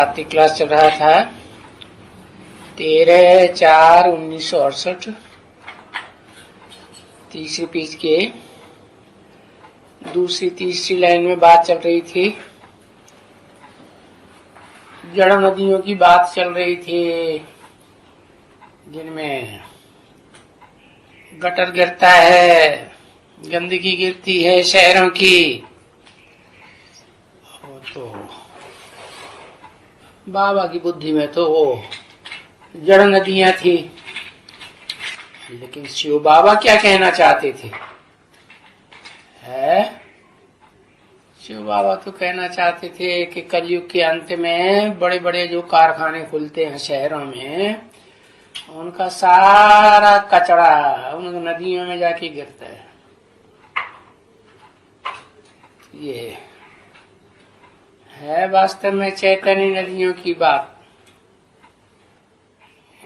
आरती class चल रहा था 13/4/1968 तीसरी पेज के दूसरी तीसरी लाइन में बात चल रही थी। जड़ नदियों की बात चल रही थी जिनमें गटर गिरता है, गंदगी गिरती है शहरों की। तो बाबा की बुद्धि में तो वो जड़ नदियां थी, लेकिन शिव बाबा क्या कहना चाहते थे? शिव बाबा तो कहना चाहते थे कि कलयुग के अंत में बड़े बड़े जो कारखाने खुलते हैं शहरों में, उनका सारा कचरा उन नदियों में जाके गिरता है। ये है वास्तव में चैतन्य नदियों की बात।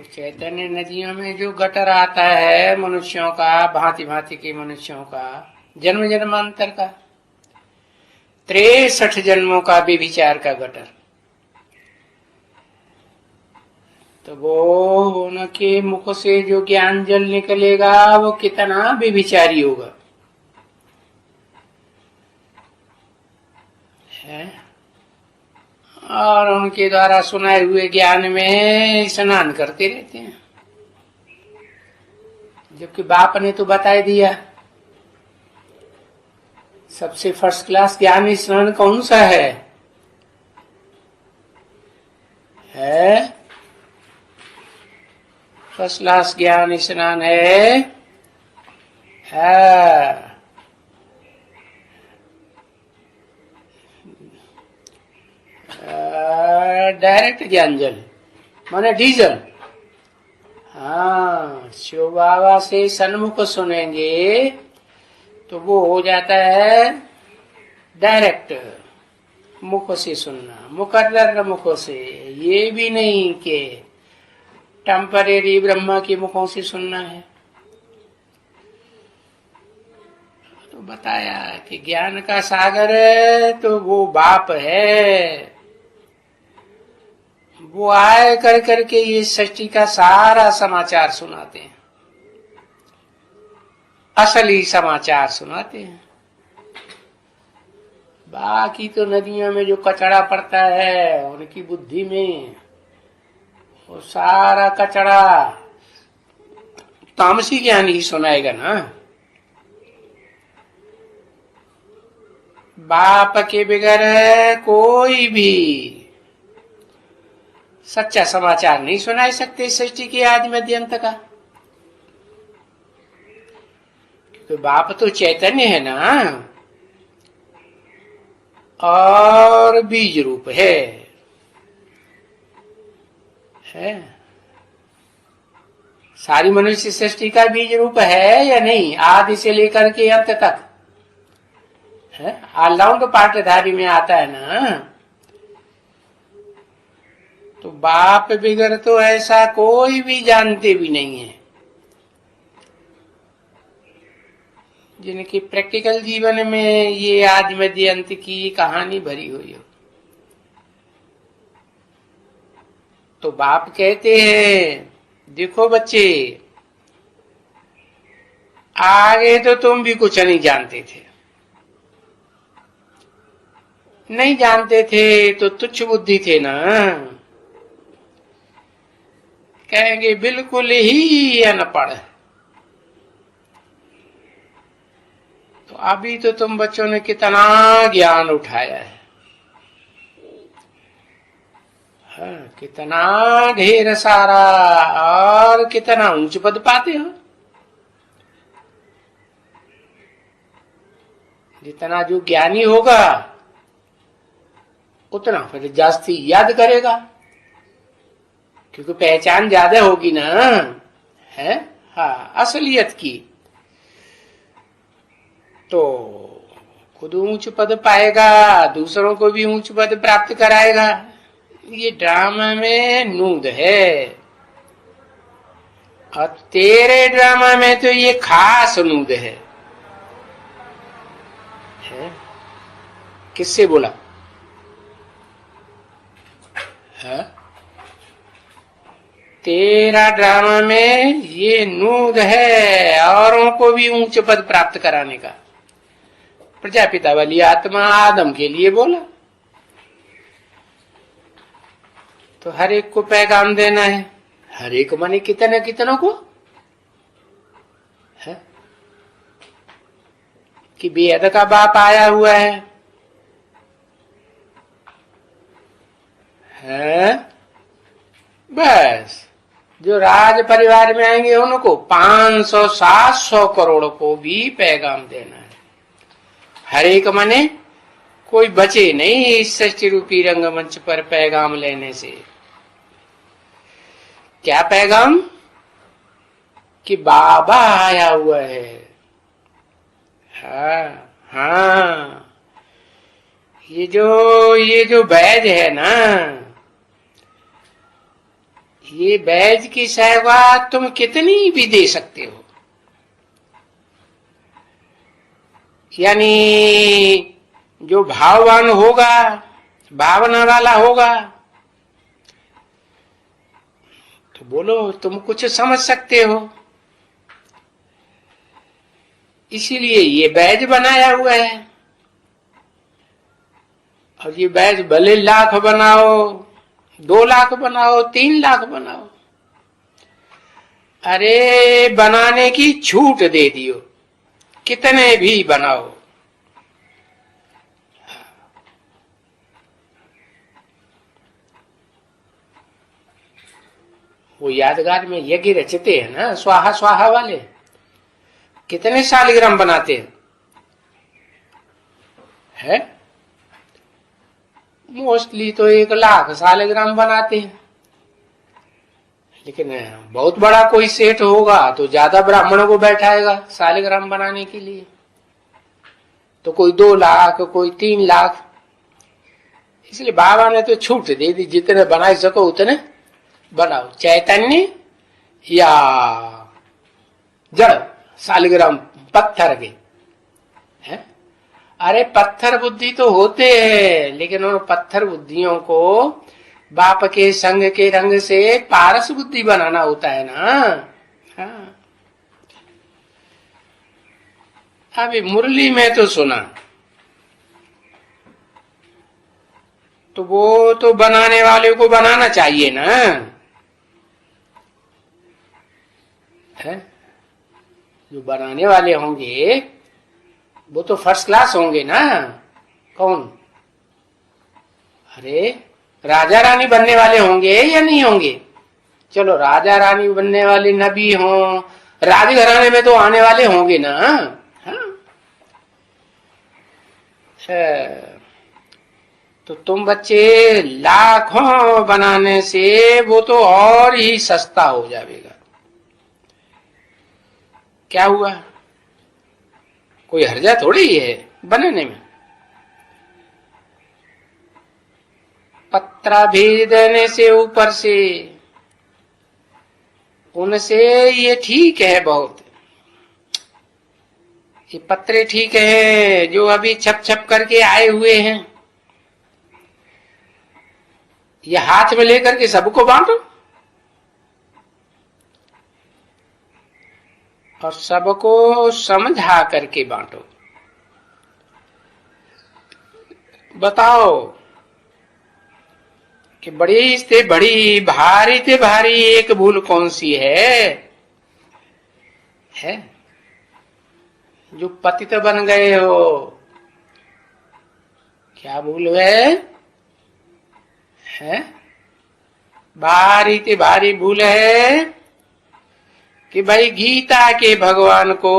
चैतन्य नदियों में जो गटर आता है मनुष्यों का, भांति भांति के मनुष्यों का, जन्म जन्मांतर का, 63 जन्मों का व्यभिचार का गटर, तो वो उनके मुख से जो ज्ञान जल निकलेगा वो कितना व्यभिचारी होगा। और उनके द्वारा सुनाए हुए ज्ञान में स्नान करते रहते हैं, जबकि बाप ने तो बता दिया सबसे फर्स्ट क्लास ज्ञान स्नान कौन सा है? फर्स्ट क्लास ज्ञान स्नान है डायरेक्ट ज्ञान जल माने डीजल। हाँ, शिव बाबा से सन्मुख सुनेंगे तो वो हो जाता है डायरेक्ट मुख से सुनना, मुकर्रर मुख से। ये भी नहीं कि टेम्परेरी ब्रह्मा के मुखों से सुनना है। तो बताया कि ज्ञान का सागर तो वो बाप है, वो आए कर करके ये सृष्टि का सारा समाचार सुनाते हैं, असली समाचार सुनाते हैं। बाकी तो नदियों में जो कचरा पड़ता है उनकी बुद्धि में, वो सारा कचरा तामसी ज्ञान ही सुनाएगा ना। बाप के बगैर कोई भी सच्चा समाचार नहीं सुना सकते सृष्टि के आदि मध्य अंत का, क्योंकि बाप तो चैतन्य है ना और बीज रूप है। सारी मनुष्य सृष्टि का बीज रूप है या नहीं? आदि से लेकर के अंत तक है, ऑलराउंड पाठधारी में आता है ना। तो बाप बिगर तो ऐसा कोई भी जानते भी नहीं है जिनकी प्रैक्टिकल जीवन में ये आदि मध्य अंत की कहानी भरी हुई हो। तो बाप कहते हैं देखो बच्चे, आगे तो तुम भी कुछ नहीं जानते थे, नहीं जानते थे तो तुच्छ बुद्धि थे ना। कहेंगे बिल्कुल ही अनपढ़। तो अभी तो तुम बच्चों ने कितना ज्ञान उठाया है, कितना ढेर सारा, और कितना ऊंच पद पाते हो। जितना जो ज्ञानी होगा उतना फिर जास्ती याद करेगा, क्योंकि पहचान ज्यादा होगी ना है। हाँ, असलियत की। तो खुद ऊंच पद पाएगा, दूसरों को भी ऊंच पद प्राप्त कराएगा। ये ड्रामा में नूद है, और तेरे ड्रामा में तो ये खास नूद है। किससे बोला? है? तेरा ड्रामा में ये नूद है औरों को भी ऊंच पद प्राप्त कराने का। प्रजापिता वाली आत्मा आदम के लिए बोला, तो हर एक को पैगाम देना है। हर एक माने कितने कितनों को है? कि बेहद का बाप आया हुआ है? बस जो राज परिवार में आएंगे उनको 500-700 करोड़ को भी पैगाम देना है। हर एक माने कोई बचे नहीं इस सृष्टि रूपी रंगमंच पर पैगाम लेने से। क्या पैगाम? कि बाबा आया हुआ है। हाँ हाँ, ये जो बैज है ना, ये बैज की सेवा तुम कितनी भी दे सकते हो। यानी जो भाववान होगा, भावना वाला होगा, तो बोलो तुम कुछ समझ सकते हो। इसीलिए ये बैज बनाया हुआ है। और ये बैज भले लाख बनाओ, 2 लाख बनाओ, 3 लाख बनाओ, अरे बनाने की छूट दे दियो, कितने भी बनाओ। वो यादगार में यज्ञ रचते हैं ना, स्वाहा स्वाहा वाले, कितने शालिग्राम बनाते हैं? मोस्टली तो 1 लाख शालिग्राम बनाते हैं। लेकिन बहुत बड़ा कोई सेठ होगा तो ज्यादा ब्राह्मणों को बैठाएगा शालिग्राम बनाने के लिए, तो कोई 2 लाख, कोई 3 लाख। इसलिए बाबा ने तो छूट दे दी, जितने बना सको उतने बनाओ, चैतन्य या जड़ शालिग्राम पत्थर के हैं। अरे पत्थर बुद्धि तो होते हैं, लेकिन उन पत्थर बुद्धियों को बाप के संग के रंग से पारस बुद्धि बनाना होता है ना। हाँ, अभी मुरली में तो सुना, तो वो तो बनाने वाले को बनाना चाहिए ना, है? जो बनाने वाले होंगे वो तो फर्स्ट क्लास होंगे ना। कौन? अरे राजा रानी बनने वाले होंगे या नहीं होंगे? चलो राजा रानी बनने वाले न भी हों, राजघराने में तो आने वाले होंगे ना। हाँ, तो तुम बच्चे लाखों बनाने से वो तो और ही सस्ता हो जाएगा। क्या हुआ? कोई हर्जा थोड़ी है बनाने में। पत्रा भेज देने से ऊपर से उनसे ये ठीक है, बहुत ये पत्रे ठीक है जो अभी छप छप करके आए हुए हैं, ये हाथ में लेकर के सबको बांटो और सबको समझा करके बांटो। बताओ कि बड़ी से बड़ी, भारी से भारी एक भूल कौन सी है? जो पतित बन गए हो, क्या भूल है? भारी से भारी भूल है कि भाई गीता के भगवान को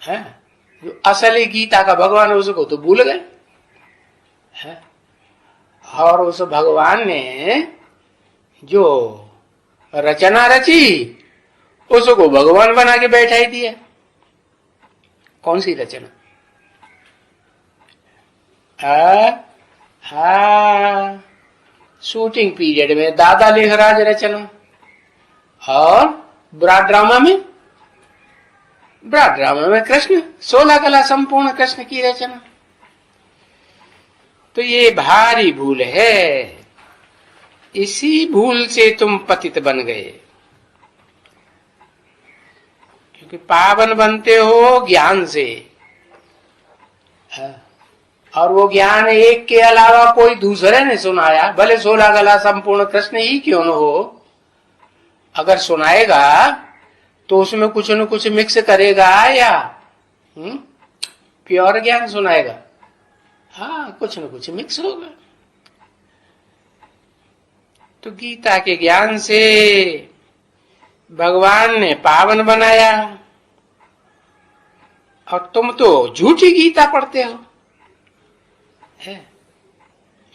है, जो असली गीता का भगवान है उसको तो भूल गए है। और उस भगवान ने जो रचना रची उसको भगवान बना के बैठा ही दिया। कौन सी रचना? शूटिंग पीरियड में दादा लेखराज रचना, और ब्रॉड ड्रामा में कृष्ण 16 कला संपूर्ण कृष्ण की रचना। तो ये भारी भूल है इसी भूल से तुम पतित बन गए, क्योंकि पावन बनते हो ज्ञान से। और वो ज्ञान एक के अलावा कोई दूसरे ने सुनाया, भले 16 गला संपूर्ण कृष्ण ही क्यों न हो, अगर सुनाएगा तो उसमें कुछ न कुछ मिक्स करेगा या प्योर ज्ञान सुनाएगा? हाँ, कुछ न कुछ मिक्स होगा। तो गीता के ज्ञान से भगवान ने पावन बनाया, और तुम तो झूठी गीता पढ़ते हो। है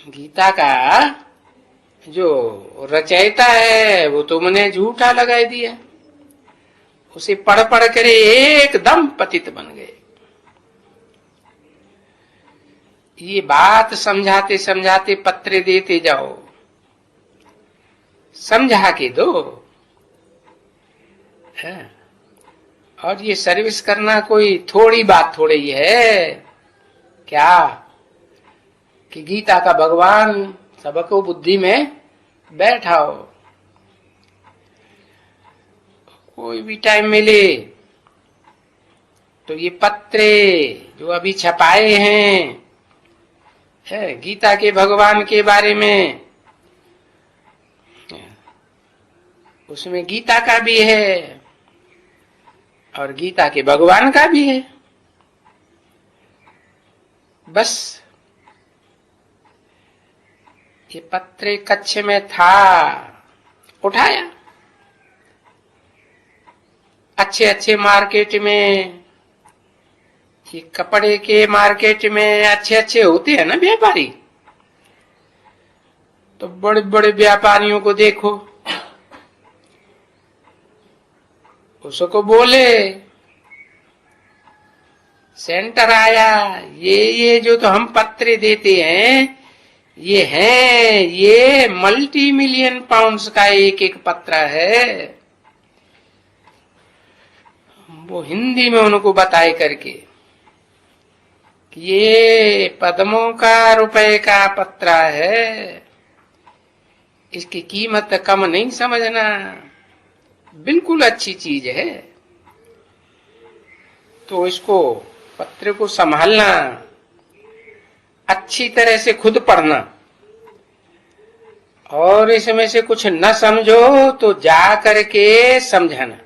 गीता का जो रचयिता है वो तुमने झूठा लगा दिया, उसे पढ़ पढ़ कर एकदम पतित बन गए। ये बात समझाते समझाते पत्र देते जाओ, समझा के दो। है और ये सर्विस करना कोई थोड़ी बात थोड़ी ही है क्या, कि गीता का भगवान सबको बुद्धि में बैठाओ। कोई भी टाइम मिले तो ये पत्रे जो अभी छपाए हैं है गीता के भगवान के बारे में, उसमें गीता का भी है और गीता के भगवान का भी है। बस ये पत्रे कच्छ में था, उठाया। अच्छे अच्छे मार्केट में, ये कपड़े के मार्केट में अच्छे अच्छे होते हैं ना व्यापारी, तो बड़े बड़े व्यापारियों को देखो, उसको बोले सेंटर आया, ये जो तो हम पत्र देते हैं ये मल्टी मिलियन पाउंड्स का एक एक पत्र है। वो हिंदी में उनको बताए करके कि ये पद्मों का रुपए का पत्र है, इसकी कीमत कम नहीं समझना, बिल्कुल अच्छी चीज है। तो इसको पत्र को संभालना, अच्छी तरह से खुद पढ़ना, और इसमें से कुछ न समझो तो जा करके समझाना।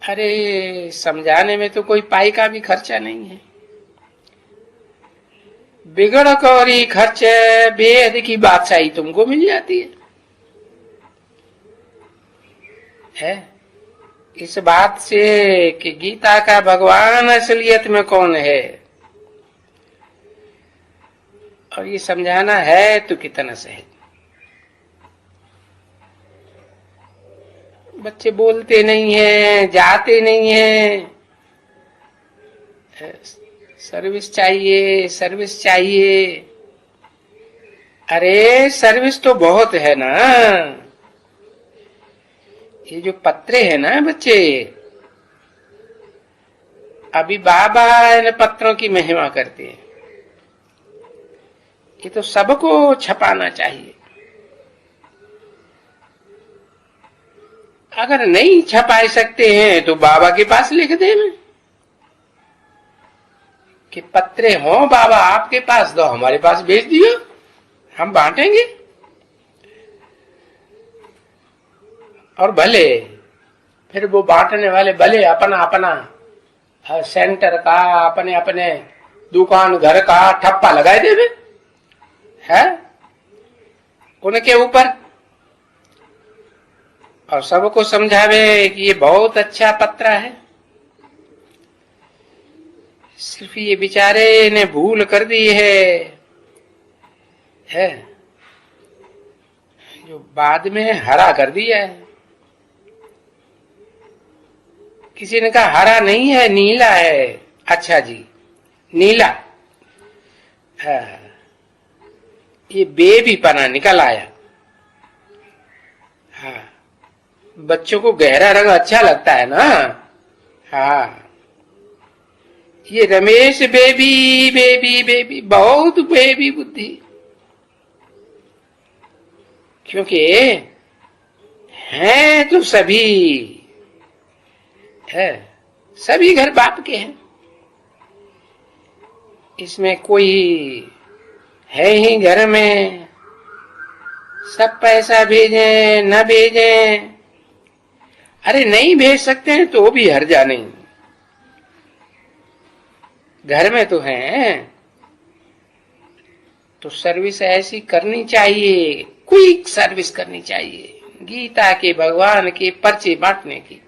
अरे समझाने में तो कोई पाई का भी खर्चा नहीं है, बिगड़ कौरी खर्च बेहद की बादशाही तुमको मिल जाती है। इस बात से कि गीता का भगवान असलियत में कौन है, और ये समझाना है तो कितना सहज। बच्चे बोलते नहीं है, जाते नहीं है, सर्विस चाहिए सर्विस चाहिए। अरे सर्विस तो बहुत है ना, ये जो पत्रे हैं ना बच्चे, अभी बाबा इन पत्रों की महिमा करते हैं, ये तो सबको छपाना चाहिए। अगर नहीं छपा सकते हैं तो बाबा के पास लिख देना कि पत्रे हो बाबा आपके पास, दो हमारे पास भेज दियो, हम बांटेंगे। और भले फिर वो बांटने वाले भले अपना अपना सेंटर का, अपने अपने दुकान घर का ठप्पा लगाए देवे है उनके ऊपर, और सबको समझावे कि ये बहुत अच्छा पत्र है। सिर्फ ये बेचारे ने भूल कर दी है जो बाद में हरा कर दिया है। किसी ने कहा हरा नहीं है, नीला है। अच्छा जी, नीला। ये बेबी पना निकल आया। हाँ, बच्चों को गहरा रंग अच्छा लगता है ना। हाँ, ये रमेश बेबी बेबी बेबी, बहुत बेबी बुद्धि। क्योंकि हैं तो सभी है, सभी घर बाप के हैं, इसमें कोई है ही घर में सब पैसा भेजें न भेजें, अरे नहीं भेज सकते हैं तो भी हर्जा नहीं, घर में तो हैं, तो सर्विस ऐसी करनी चाहिए, क्विक सर्विस करनी चाहिए, गीता के भगवान के पर्चे बांटने की।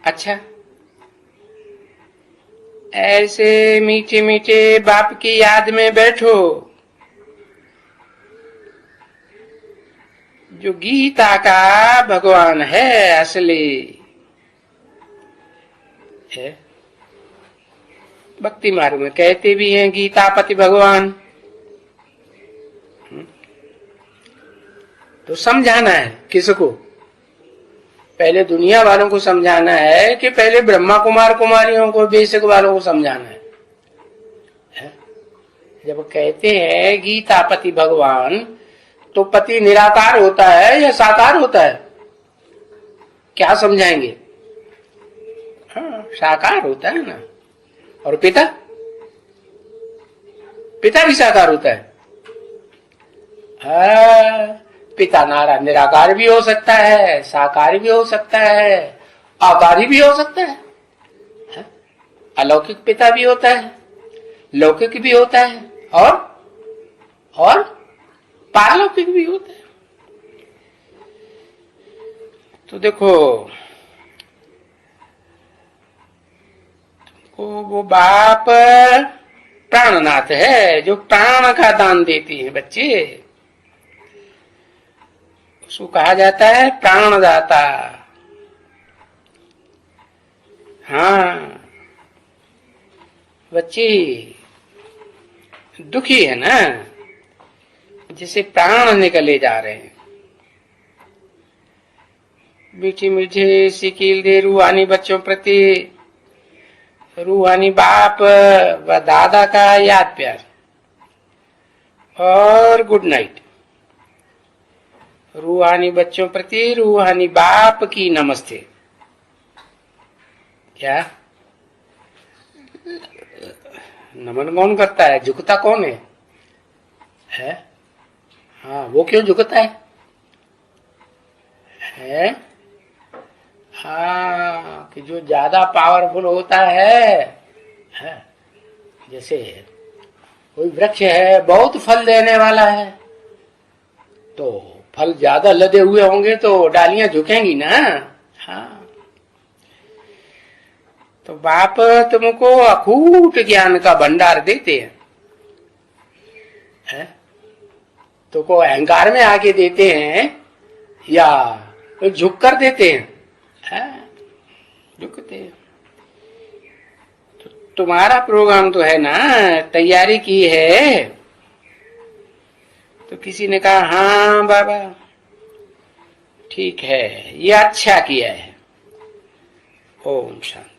अच्छा, ऐसे मीठे मीठे बाप की याद में बैठो, जो गीता का भगवान है असली है। भक्ति मार्ग में कहते भी हैं गीतापति भगवान, तो समझाना है किसको? पहले दुनिया वालों को समझाना है कि पहले ब्रह्मा कुमार कुमारियों को, बेसिक वालों को समझाना है? जब कहते हैं गीतापति भगवान, तो पति निराकार होता है या साकार होता है? क्या समझाएंगे? हाँ, साकार होता है ना। और पिता? पिता भी साकार होता है। पिता नारायण निराकार भी हो सकता है, साकार भी हो सकता है, आकारी भी हो सकता है, अलौकिक पिता भी होता है, लौकिक भी होता है, और पारलौकिक भी होता है। तो देखो, वो बाप प्राणनाथ है, जो प्राण का दान देती है बच्चे, उसको कहा जाता है प्राणदाता। हाँ, बच्चे दुखी है ना, जिसे प्राण निकले जा रहे हैं, मीठे मीठे सिकील दे रूहानी बच्चों प्रति रूहानी बाप व दादा का याद प्यार और गुड नाइट। रूहानी बच्चों प्रति रूहानी बाप की नमस्ते। क्या नमन कौन करता है? झुकता कौन है? हाँ, वो क्यों झुकता है? हाँ, कि जो ज्यादा पावरफुल होता है, जैसे कोई वृक्ष है बहुत फल देने वाला है, तो फल ज्यादा लदे हुए होंगे तो डालियां झुकेंगी ना। हाँ, तो बाप तुमको अखूट ज्ञान का भंडार देते हैं, तो को अहंकार में आके देते हैं या तो झुक कर देते हैं? झुकते हैं। तो तुम्हारा प्रोग्राम तो है ना, तैयारी की है, तो किसी ने कहा हाँ बाबा ठीक है, ये अच्छा किया है। ओम शांति।